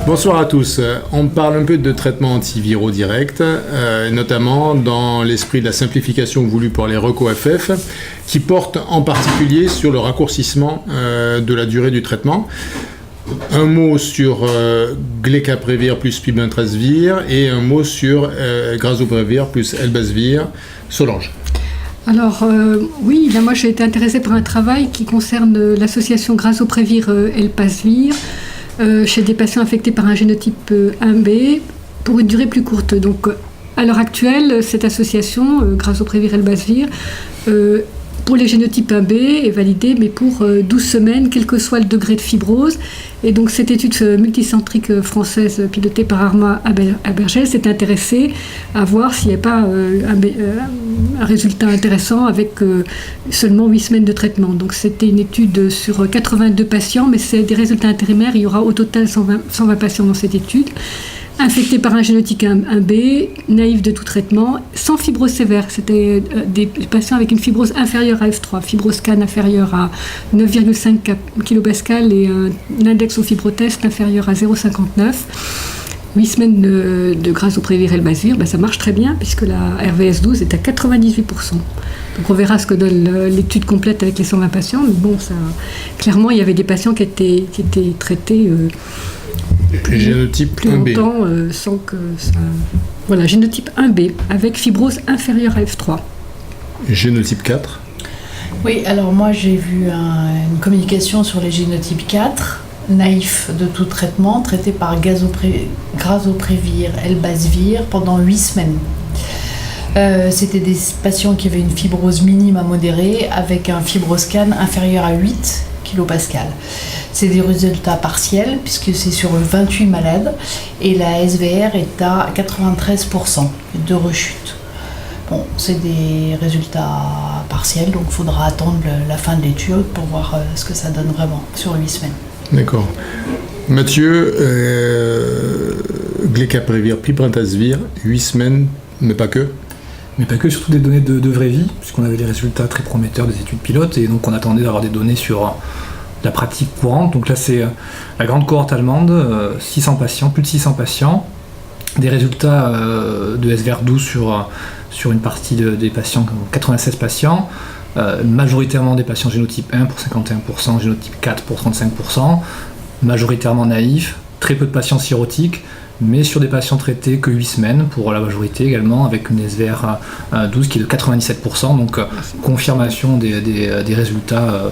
Bonsoir à tous. On parle un peu de traitements antiviraux directs, notamment dans l'esprit de la simplification voulue pour les RECO-FF, qui porte en particulier sur le raccourcissement de la durée du traitement. Un mot sur Glecaprévir plus Pibentrasvir et un mot sur Grazoprevir plus Elbasvir. Solange. Alors oui, là, moi j'ai été intéressée par un travail qui concerne l'association Grazoprevir-Elbasvir chez des patients affectés par un génotype 1B pour une durée plus courte. Donc à l'heure actuelle, cette association Grazoprevir-Elbasvir pour les génotypes 1B est validée, mais pour 12 semaines, quel que soit le degré de fibrose. Et donc cette étude multicentrique française pilotée par Armand Abergel s'est intéressée à voir s'il n'y avait pas un résultat intéressant avec seulement 8 semaines de traitement. Donc c'était une étude sur 82 patients, mais c'est des résultats intérimaires. Il y aura au total 120 patients dans cette étude. Infectés par un génotype 1B, naïfs de tout traitement, sans fibrose sévère. C'était des patients avec une fibrose inférieure à F3, fibroscan inférieure à 9,5 kPa et un index au fibrotest inférieur à 0,59. 8 semaines de Grazoprevir-Elbasvir, ça marche très bien puisque la RVS12 est à 98%. Donc on verra ce que donne l'étude complète avec les 120 patients. Mais bon, clairement, il y avait des patients qui étaient traités génotype plus 1B. Longtemps sans que ça... Voilà, génotype 1B avec fibrose inférieure à F3. Génotype 4. Oui, alors moi j'ai vu une communication sur les génotypes 4, naïfs de tout traitement, traités par Grazoprevir-Elbasvir pendant 8 semaines. C'était des patients qui avaient une fibrose minime à modérée avec un fibroscan inférieur à 8 kPa. C'est des résultats partiels puisque c'est sur 28 malades et la SVR est à 93% de rechute. Bon, c'est des résultats partiels, donc il faudra attendre la fin de l'étude pour voir ce que ça donne vraiment sur 8 semaines. D'accord. Mathieu, Glecaprévir, Pibentrasvir, 8 semaines, mais pas que. Mais pas que, surtout des données de vraie vie, puisqu'on avait des résultats très prometteurs des études pilotes, et donc on attendait d'avoir des données sur la pratique courante. Donc là, c'est la grande cohorte allemande, 600 patients, plus de 600 patients, des résultats de SVR12 sur une partie des patients, 96 patients, majoritairement des patients génotype 1 pour 51%, génotype 4 pour 35%, majoritairement naïfs, très peu de patients cirrhotiques, mais sur des patients traités que 8 semaines pour la majorité également, avec une SVR 12 qui est de 97%, donc confirmation des résultats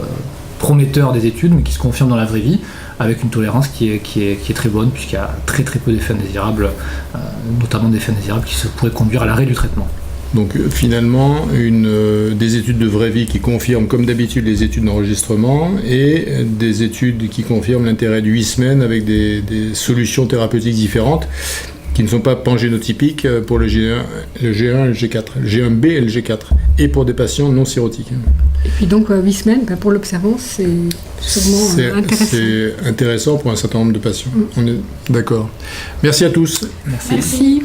prometteurs des études, mais qui se confirment dans la vraie vie, avec une tolérance qui est très bonne, puisqu'il y a très très peu d'effets indésirables, notamment d'effets indésirables qui se pourraient conduire à l'arrêt du traitement. Donc finalement, des études de vraie vie qui confirment comme d'habitude les études d'enregistrement et des études qui confirment l'intérêt de 8 semaines avec des solutions thérapeutiques différentes qui ne sont pas pangénotypiques pour le G1, le G1 et le G4, le G1B et le G4, et pour des patients non cirrhotiques. Et puis donc 8 semaines, pour l'observance, c'est sûrement intéressant. C'est intéressant pour un certain nombre de patients. On est d'accord. Merci à tous. Merci.